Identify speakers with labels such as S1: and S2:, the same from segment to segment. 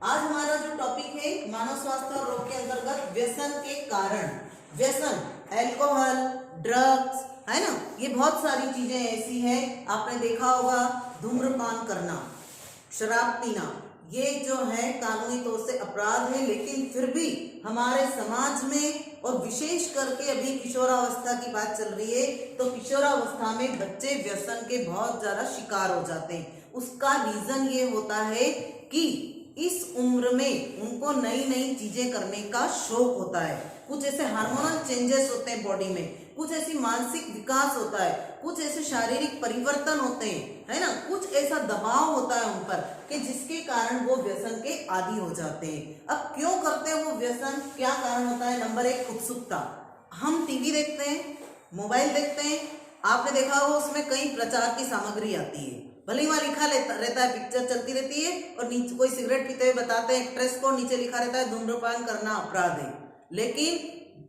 S1: आज हमारा जो टॉपिक है मानव स्वास्थ्य और रोग के अंतर्गत व्यसन के कारण। व्यसन, अल्कोहल, ड्रग्स, है ना, ये बहुत सारी चीजें ऐसी हैं। आपने देखा होगा धूम्रपान करना, शराब पीना, ये जो है कानूनी तौर से अपराध है, लेकिन फिर भी हमारे समाज में और विशेष करके अभी किशोरावस्था की बात चल रही है, तो किशोरावस्था में बच्चे व्यसन के बहुत ज्यादा शिकार हो जाते हैं। उसका रीजन ये होता है कि इस उम्र में उनको नई नई चीजें करने का शौक होता है। कुछ ऐसे हार्मोनल चेंजेस होते हैं बॉडी में, कुछ ऐसी मानसिक विकास होता है, कुछ ऐसे शारीरिक परिवर्तन होते हैं, है ना, कुछ ऐसा दबाव होता है उन पर कि जिसके कारण वो व्यसन के आदी हो जाते हैं। अब क्यों करते हैं वो व्यसन, क्या कारण होता है? नंबर एक, उत्सुकता। हम टीवी देखते हैं, मोबाइल देखते हैं, आपने देखा होगा उसमें कई प्रचार की सामग्री आती है, भले ही वहां लिखा रहता है, पिक्चर चलती रहती है और नीचे कोई सिगरेट पीते हुए बताते हैं एक्ट्रेस को, नीचे लिखा रहता है धूम्रपान करना अपराध है। लेकिन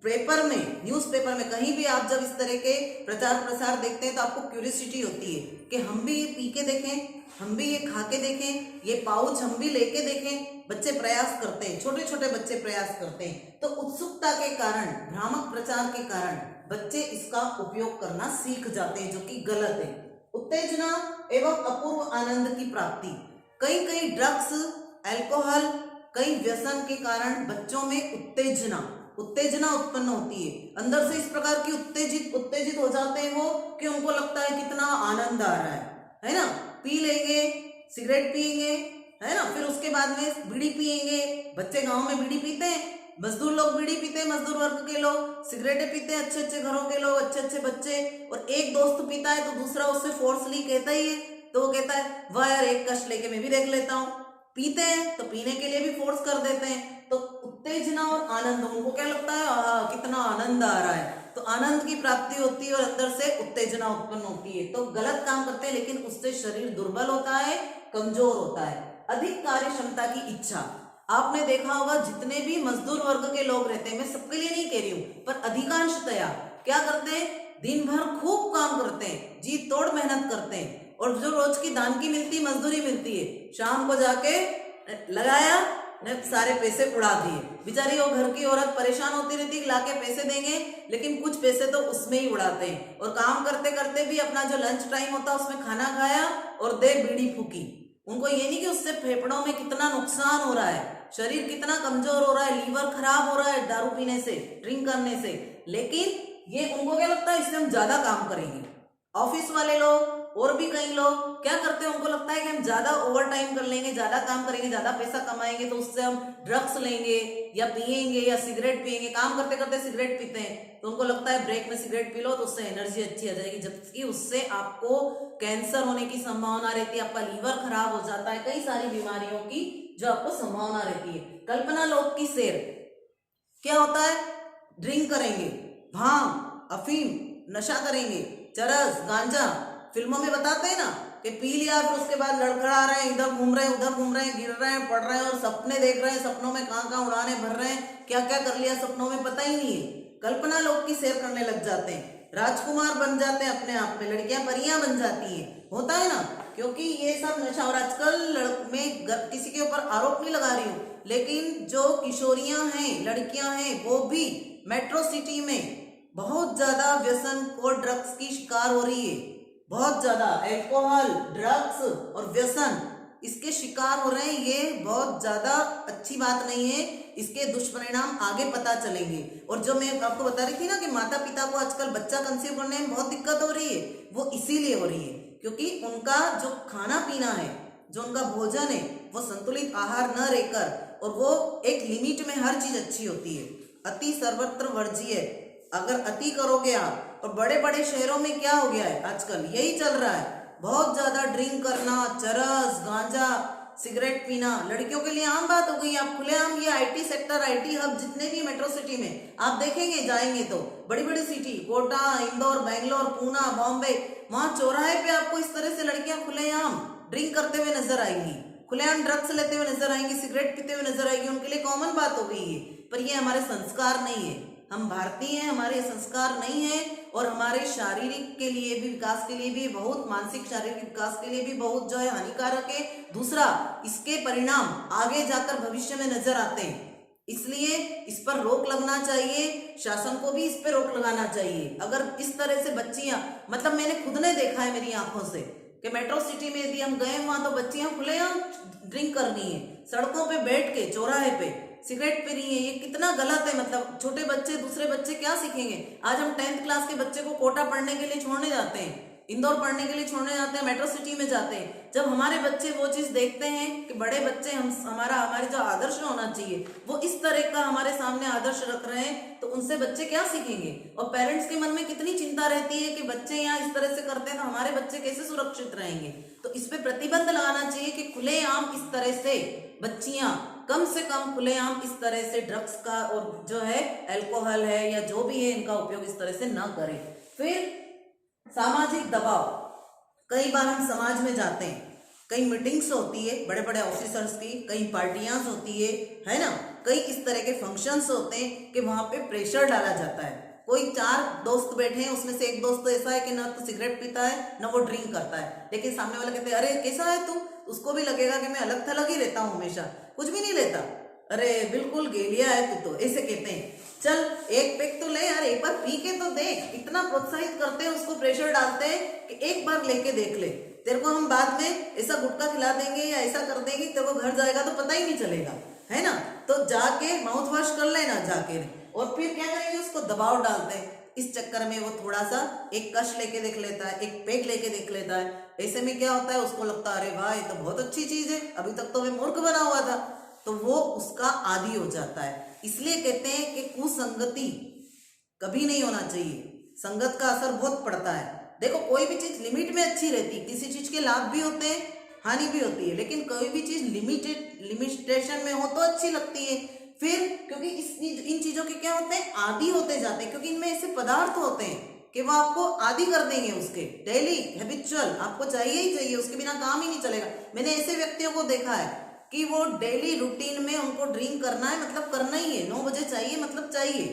S1: पेपर में, न्यूज़पेपर में, कहीं भी आप जब इस तरह के प्रचार प्रसार देखते हैं तो आपको क्यूरियोसिटी होती है कि हम भी ये पी के देखें, हम भी ये खा के देखें, ये पाउच हम भी लेके देखें। बच्चे प्रयास करते हैं, छोटे छोटे बच्चे प्रयास करते हैं। तो उत्सुकता के कारण, भ्रामक प्रचार के कारण बच्चे इसका उपयोग करना सीख जाते हैं, जो कि गलत है। उत्तेजना एवं अपूर्व आनंद की प्राप्ति, कई कई ड्रग्स, अल्कोहल, कई व्यसन के कारण बच्चों में उत्तेजना उत्पन्न होती है। अंदर से इस प्रकार की उत्तेजित हो जाते हैं वो कि उनको लगता है कितना आनंद आ रहा है ना। पी लेंगे, सिगरेट पिएंगे, है ना, फिर उसके बाद में बीड़ी पिएंगे। बच्चे गांव में बीड़ी पीते हैं, मजदूर लोग बीड़ी पीते हैं, मजदूर वर्ग के लोग सिगरेटें पीते हैं, अच्छे अच्छे घरों के लोग, अच्छे अच्छे बच्चे। और एक दोस्त पीता है तो दूसरा उससे फोर्सली कहता ही है, तो वो कहता है वाह यार एक कश लेके मैं भी देख लेता हूँ। पीते हैं तो पीने के लिए भी फोर्स कर देते हैं। तो उत्तेजना और आनंद, उनको क्या लगता है कितना आनंद आ रहा है, तो आनंद की प्राप्ति होती है और अंदर से उत्तेजना उत्पन्न होती है। तो गलत काम करते हैं, लेकिन उससे शरीर दुर्बल होता है, कमजोर होता है। अधिक कार्य क्षमता की इच्छा, आपने देखा होगा जितने भी मजदूर वर्ग के लोग रहते हैं, मैं सबके लिए नहीं कह रही हूं, पर अधिकांशतया क्या करते हैं, दिन भर खूब काम करते हैं, जी तोड़ मेहनत करते हैं, और जो रोज की दान की मिलती मजदूरी मिलती है, शाम को जाके लगाया, सारे पैसे उड़ा दिए। बेचारी वो घर की औरत परेशान होती रहती है, लाके पैसे देंगे, लेकिन कुछ पैसे तो उसमें ही उड़ाते हैं। और काम करते करते भी अपना जो लंच टाइम होता है उसमें खाना खाया और दे बीड़ी फूकी। उनको ये नहीं कि उससे फेफड़ों में कितना नुकसान हो रहा है, शरीर कितना कमजोर हो रहा है, लीवर खराब हो रहा है दारू पीने से, ड्रिंक करने से, लेकिन ये उनको क्या लगता है इससे हम ज्यादा काम करेंगे। ऑफिस वाले लोग और भी कई लोग क्या करते हैं, उनको लगता है कि हम ज्यादा ओवर टाइम कर लेंगे, ज्यादा काम करेंगे, ज्यादा पैसा कमाएंगे, तो उससे हम ड्रग्स लेंगे या पिएंगे या सिगरेट पिएंगे। काम करते करते सिगरेट पीते हैं तो उनको लगता है ब्रेक में सिगरेट पी लो तो उससे एनर्जी अच्छी आ जाएगी, जबकि उससे आपको कैंसर होने की संभावना रहती है, आपका लीवर खराब हो जाता है, कई सारी बीमारियों की जो आपको संभावना रहती है। कल्पना लोक की सेर, क्या होता है, ड्रिंक करेंगे, भांग, अफीम, नशा करेंगे, चरस, गांजा, फिल्मों में बताते हैं ना कि पी लिया, फिर उसके बाद लड़खड़ा रहे हैं, इधर घूम रहे हैं, उधर घूम रहे हैं, गिर रहे हैं, पड़ रहे हैं, और सपने देख रहे हैं, सपनों में कहां कहां उड़ाने भर रहे हैं, क्या क्या कर लिया सपनों में पता ही नहीं है। कल्पना लोक की सैर करने लग जाते हैं, राजकुमार बन जाते हैं अपने आप में, लड़कियां परियां बन जाती है, होता है ना, क्योंकि ये सब नशा। और आजकल मैं किसी के ऊपर आरोप नहीं लगा रही हूँ, लेकिन जो किशोरियां हैं, लड़कियां हैं, वो भी मेट्रो सिटी में बहुत ज्यादा व्यसन और ड्रग्स की शिकार हो रही है, बहुत ज्यादा अल्कोहल, ड्रग्स और व्यसन इसके शिकार हो रहे हैं। ये बहुत ज्यादा अच्छी बात नहीं है, इसके दुष्परिणाम आगे पता चलेंगे। और जो मैं आपको बता रही थी ना कि माता पिता को आजकल बच्चा कंसीव करने में बहुत दिक्कत हो रही है, वो इसीलिए हो रही है क्योंकि उनका जो खाना पीना है, जो उनका भोजन है, वो संतुलित आहार न रहकर, और वो एक लिमिट में हर चीज अच्छी होती है, अति सर्वत्र वर्ज्य। अगर अति करोगे आप, और बड़े बड़े शहरों में क्या हो गया है आजकल, यही चल रहा है, बहुत ज्यादा ड्रिंक करना, चरस, गांजा, सिगरेट पीना लड़कियों के लिए आम बात हो गई। आप खुलेआम ये आईटी सेक्टर, आईटी हब जितने भी मेट्रो सिटी में आप देखेंगे, जाएंगे तो बड़ी बड़ी सिटी, कोटा, इंदौर, बेंगलोर, पूना, बॉम्बे, वहां चौराहे पे आपको इस तरह से लड़कियां खुलेआम ड्रिंक करते हुए नजर आएंगी, खुलेआम ड्रग्स लेते हुए नजर आएंगी, सिगरेट पीते हुए नजर आएंगी, उनके लिए कॉमन बात हो गई है। पर ये हमारे संस्कार नहीं है, हम भारतीय हैं, हमारे संस्कार नहीं है, और हमारे शारीरिक के लिए भी, विकास के लिए भी बहुत, मानसिक शारीरिक विकास के लिए भी बहुत जो है हानिकारक है। दूसरा, इसके परिणाम आगे जाकर भविष्य में नजर आते हैं, इसलिए इस पर रोक लगना चाहिए। शासन को भी इस पर रोक लगाना चाहिए। अगर इस तरह से बच्चियां, मतलब मैंने खुद ने देखा है मेरी आंखों से कि मेट्रो सिटी में यदि हम गए वहां तो बच्चियां खुलेआम ड्रिंक कर रही हैं, सड़कों पे बैठ के, चौराहे पे सिगरेट पी रही है। ये कितना गलत है। मतलब छोटे बच्चे, दूसरे बच्चे क्या सीखेंगे। आज हम 10th क्लास के बच्चे को कोटा पढ़ने के लिए छोड़ने जाते हैं, इंदौर पढ़ने के लिए छोड़ने जाते हैं, मेट्रो सिटी में जाते हैं। जब हमारे बच्चे वो चीज देखते हैं कि बड़े बच्चे हमारे जो आदर्श होना चाहिए वो इस तरह का हमारे सामने आदर्श रख रहे हैं, तो उनसे बच्चे क्या सीखेंगे। और पेरेंट्स के मन में कितनी चिंता रहती है कि बच्चे यहाँ इस तरह से करते हैं तो हमारे बच्चे कैसे सुरक्षित रहेंगे। तो इस पे प्रतिबंध लगाना चाहिए कि खुलेआम इस तरह से बच्चियां, कम से कम खुलेआम इस तरह से ड्रग्स का और जो है अल्कोहल है या जो भी है इनका उपयोग इस तरह से न करें। फिर सामाजिक दबाव, कई बार हम समाज में जाते हैं, कई मीटिंग्स होती है बड़े बड़े ऑफिसर्स की, कई पार्टियां होती है ना, कई इस तरह के फंक्शंस होते हैं कि वहां पे प्रेशर डाला जाता है। कोई 4 दोस्त बैठे हैं, उसमें से एक दोस्त तो ऐसा है कि ना तो सिगरेट पीता है ना वो ड्रिंक करता है, लेकिन सामने वाला कहते हैं अरे कैसा है तू, उसको भी लगेगा कि मैं अलग थलग ही रहता हूँ, हमेशा कुछ भी नहीं लेता, अरे बिल्कुल गेलिया है तू तो, ऐसे कहते हैं। चल एक पैक तो ले यार, एक बार पी के तो देख। इतना प्रोत्साहित करते हैं, उसको प्रेशर डालते हैं कि एक बार लेके देख ले, तेरे को हम बाद में ऐसा गुटखा खिला देंगे या ऐसा कर देंगे, तेरे को घर जाएगा तो पता ही नहीं चलेगा, है ना। तो जाके माउथ वॉश कर लेना जाके, और फिर क्या करेंगे, उसको दबाव डालते हैं। इस चक्कर में वो थोड़ा सा एक कश लेके देख लेता है, एक पैक लेके देख लेता है। ऐसे में क्या होता है, उसको लगता है अरे वाह ये तो बहुत अच्छी चीज है, अभी तक तो मैं मूर्ख बना हुआ था, तो वो उसका आदी हो जाता है। इसलिए कहते हैं कि कुसंगति कभी नहीं होना चाहिए, संगत का असर बहुत पड़ता है। देखो कोई भी चीज लिमिट में अच्छी रहती है, किसी चीज के लाभ भी होते हैं, हानि भी होती है, लेकिन कोई भी चीज लिमिटेशन में हो तो अच्छी लगती है। फिर क्योंकि इन चीजों के क्या होते हैं, आदी होते जाते हैं, क्योंकि इनमें ऐसे पदार्थ होते हैं कि वो आपको आदी कर देंगे, उसके डेली हैबिचुअल आपको चाहिए ही चाहिए, उसके बिना काम ही नहीं चलेगा। मैंने ऐसे व्यक्तियों को देखा है कि वो डेली रूटीन में उनको ड्रिंक करना है, मतलब करना ही है, 9 बजे चाहिए मतलब चाहिए,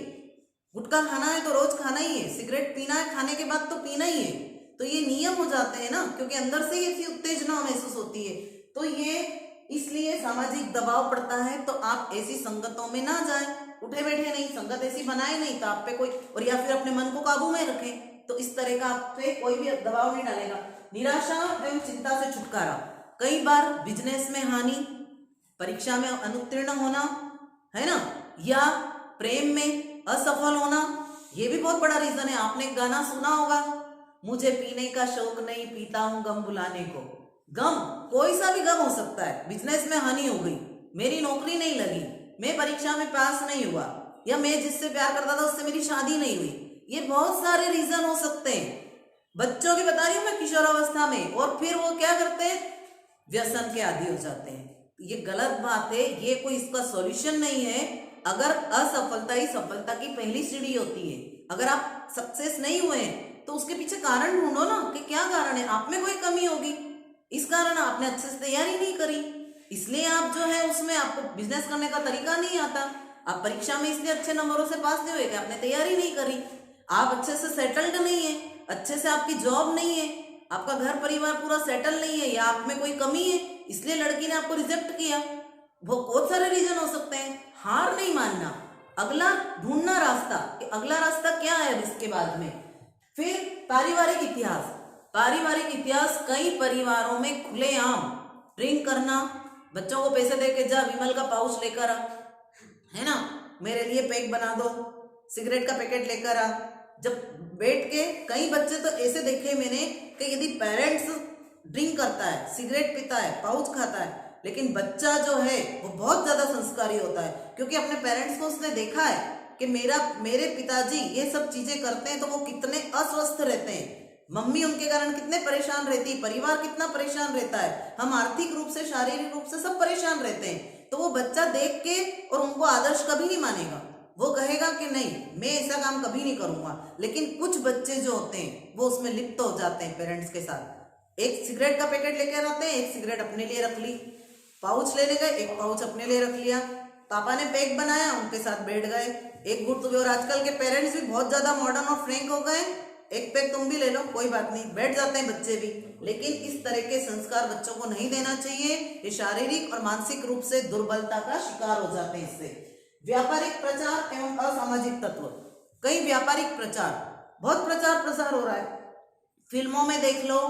S1: गुटखा खाना है तो रोज खाना ही है, सिगरेट पीना है खाने के बाद तो पीना ही है। तो ये नियम हो जाते हैं ना, क्योंकि अंदर से ही ऐसी उत्तेजना महसूस होती है। तो ये इसलिए सामाजिक दबाव पड़ता है, तो आप ऐसी संगतों में ना जाएं, उठे बैठे नहीं, संगत ऐसी बनाए नहीं तो आप पे कोई, और या फिर अपने मन को काबू में रखें, तो इस तरह का आप पे कोई भी दबाव नहीं डालेगा। निराशा एवं चिंता से छुटकारा, कई बार बिजनेस में हानि, परीक्षा में अनुत्तीर्ण होना, है ना, या प्रेम में असफल होना, ये भी बहुत बड़ा रीजन है। आपने एक गाना सुना होगा, मुझे पीने का शौक नहीं, पीता हूं गम भुलाने को। गम कोई सा भी गम हो सकता है, बिजनेस में हानि हो गई, मेरी नौकरी नहीं लगी, मैं परीक्षा में पास नहीं हुआ, या मैं जिससे प्यार करता था उससे मेरी शादी नहीं हुई, ये बहुत सारे रीजन हो सकते हैं। बच्चों की बता रही हूं मैं, किशोरावस्था में, और फिर वो क्या करते हैं, व्यसन के आदी हो जाते हैं। ये गलत बात है, ये कोई इसका सॉल्यूशन नहीं है। अगर असफलता ही सफलता की पहली सीढ़ी होती है, अगर आप सक्सेस नहीं हुए तो उसके पीछे कारण ढूंढो ना कि क्या कारण है, आप में कोई कमी होगी, इस कारण आपने अच्छे से तैयारी नहीं करी, इसलिए आप जो है उसमें आपको बिजनेस करने का तरीका नहीं आता, आप परीक्षा में इसलिए अच्छे नंबरों से पास नहीं हुए कि आपने तैयारी नहीं करी, आप अच्छे से सेटल्ड नहीं है, अच्छे से आपकी जॉब नहीं है, आपका घर परिवार पूरा सेटल नहीं है, या आप में कोई कमी है इसलिए लड़की ने आपको रिजेक्ट किया। वो बहुत सारे रीजन हो सकते हैं। हार नहीं मानना, अगला ढूंढना रास्ता कि अगला रास्ता क्या है इसके बाद में। फिर पारिवारिक इतिहास, पारिवारिक इतिहास, कई परिवारों में खुलेआम ड्रिंक करना, बच्चों को पैसे दे के जा विमल का पाउच लेकर आ, है ना, मेरे लिए पैक बना दो, सिगरेट का पैकेट लेकर आ। जब बैठ के, कई बच्चे तो ऐसे देखे मैंने कि यदि पेरेंट्स ड्रिंक करता है, सिगरेट पीता है, पाउच खाता है, लेकिन बच्चा जो है वो बहुत ज्यादा संस्कारी होता है, क्योंकि अपने पेरेंट्स को उसने देखा है कि मेरे पिताजी ये सब चीजें करते हैं तो वो कितने अस्वस्थ रहते हैं, मम्मी उनके कारण कितने परेशान रहती है, परिवार कितना परेशान रहता है, हम आर्थिक रूप से, शारीरिक रूप से सब परेशान रहते हैं। तो वो बच्चा देख के और उनको आदर्श कभी नहीं मानेगा, वो कहेगा कि नहीं मैं ऐसा काम कभी नहीं करूंगा। लेकिन कुछ बच्चे जो होते हैं वो उसमें लिप्त हो जाते हैं पेरेंट्स के साथ, एक सिगरेट का पैकेट लेकर आते हैं, एक सिगरेट अपने लिए रख ली, पाउच लेने गए, एक पाउच अपने लिए रख लिया, पापा ने पेग बनाया, उनके साथ बैठ गए, एक गुट तो भी। और आजकल के पेरेंट्स भी बहुत ज्यादा मॉडर्न और फ्रैंक हो गए, एक पेग तुम भी ले लो, कोई बात नहीं, बैठ जाते हैं बच्चे भी। लेकिन इस तरह के संस्कार बच्चों को नहीं देना चाहिए, ये शारीरिक और मानसिक रूप से दुर्बलता का शिकार हो जाते हैं इससे। व्यापारिक प्रचार एवं असामाजिक तत्व, कई व्यापारिक प्रचार, बहुत प्रचार प्रसार हो रहा है, फिल्मों में देख लो,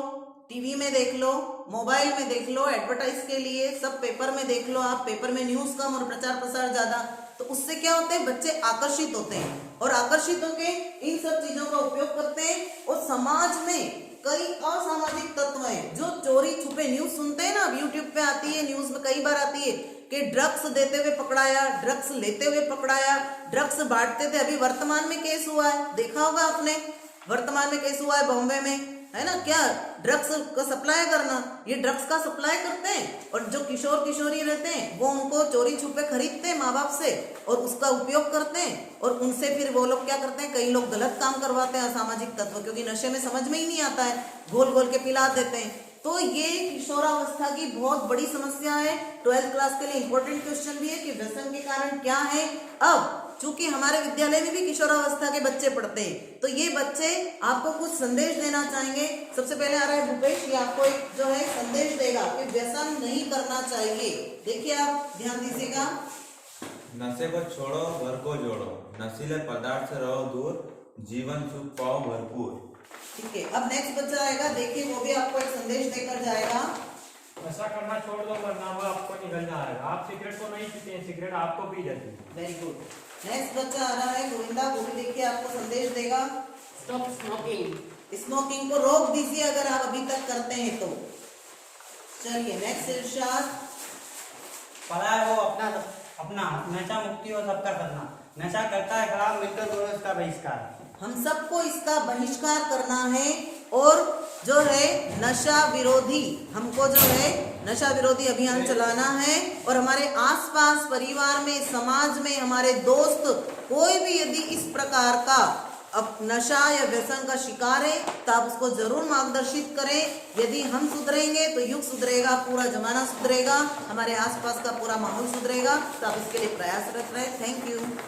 S1: टीवी में देख लो, मोबाइल में देख लो, एडवर्टाइज के लिए सब पेपर में देख लो आप, पेपर में न्यूज कम और प्रचार प्रसार ज्यादा, तो उससे क्या होते हैं, बच्चे आकर्षित होते हैं और आकर्षित होकर इन सब चीजों का उपयोग करते हैं। और समाज में कई असामाजिक तत्व हैं जो चोरी छुपे, न्यूज सुनते हैं ना, अब यूट्यूब पे आती है, न्यूज में कई बार आती है कि ड्रग्स देते हुए पकड़ाया, ड्रग्स लेते हुए पकड़ाया, ड्रग्स बांटते थे। अभी वर्तमान में केस हुआ है, देखा होगा आपने, वर्तमान में केस हुआ है बॉम्बे में, है ना, क्या ड्रग्स का सप्लाई करना, ये ड्रग्स का सप्लाई करते हैं और जो किशोर किशोरी रहते हैं वो उनको चोरी छुपे खरीदते हैं माँ बाप से और उसका उपयोग करते हैं और उनसे फिर वो लोग क्या करते हैं, कई लोग गलत काम करवाते हैं असामाजिक तत्व, क्योंकि नशे में समझ में ही नहीं आता है, घोल घोल के पिला देते हैं। तो ये किशोरावस्था की बहुत बड़ी समस्या है। 12th क्लास के लिए इंपॉर्टेंट क्वेश्चन भी है कि व्यसन के कारण क्या है। अब चूंकि हमारे विद्यालय में भी किशोरावस्था के बच्चे पढ़ते हैं, तो ये बच्चे आपको कुछ संदेश देना चाहेंगे। सबसे पहले आ रहा है भूपेश, ये आपको एक जो है संदेश देगा कि व्यसन नहीं करना चाहिए। देखिए आप ध्यान दीजिएगा।
S2: नशे को छोड़ो, घर को जोड़ो, नशीले पदार्थ से रहो दूर, जीवन सुख पाओ भरपूर।
S1: ठीक है, अब नेक्स्ट बच्चा आएगा, देखिए वो भी आपको एक संदेश देकर जाएगा।
S3: नशा करना छोड़ दो वरना वो आपको निकलना आएगा। आप सिगरेट को नहीं पीते हैं, सिगरेट आपको पी जाती है।
S1: Very good. नेक्स्ट बच्चा आ रहा है गोविंदा, वो भी देखिए आपको संदेश देगा।
S4: स्टॉप स्मोकिंग,
S1: स्मोकिंग को रोक दीजिए अगर आप अभी तक करते हैं तो। चलिए नेक्स्ट इरशाद।
S5: पढ़ा है वो अपना अपना नशा मुक्ति और सबका करना, नशा करता है खराब, मिलकर करो इसका बहिष्कार।
S1: हम सबको इसका बहिष्कार करना है और जो है नशा विरोधी, हमको जो है नशा विरोधी अभियान चलाना है। और हमारे आसपास परिवार में, समाज में, हमारे दोस्त कोई भी यदि इस प्रकार का अब नशा या व्यसन का शिकार है तो आप उसको जरूर मार्गदर्शित करें। यदि हम सुधरेंगे तो युग सुधरेगा, पूरा जमाना सुधरेगा, हमारे आसपास का पूरा माहौल सुधरेगा। तो आप इसके लिए प्रयासरत रहे। Thank you.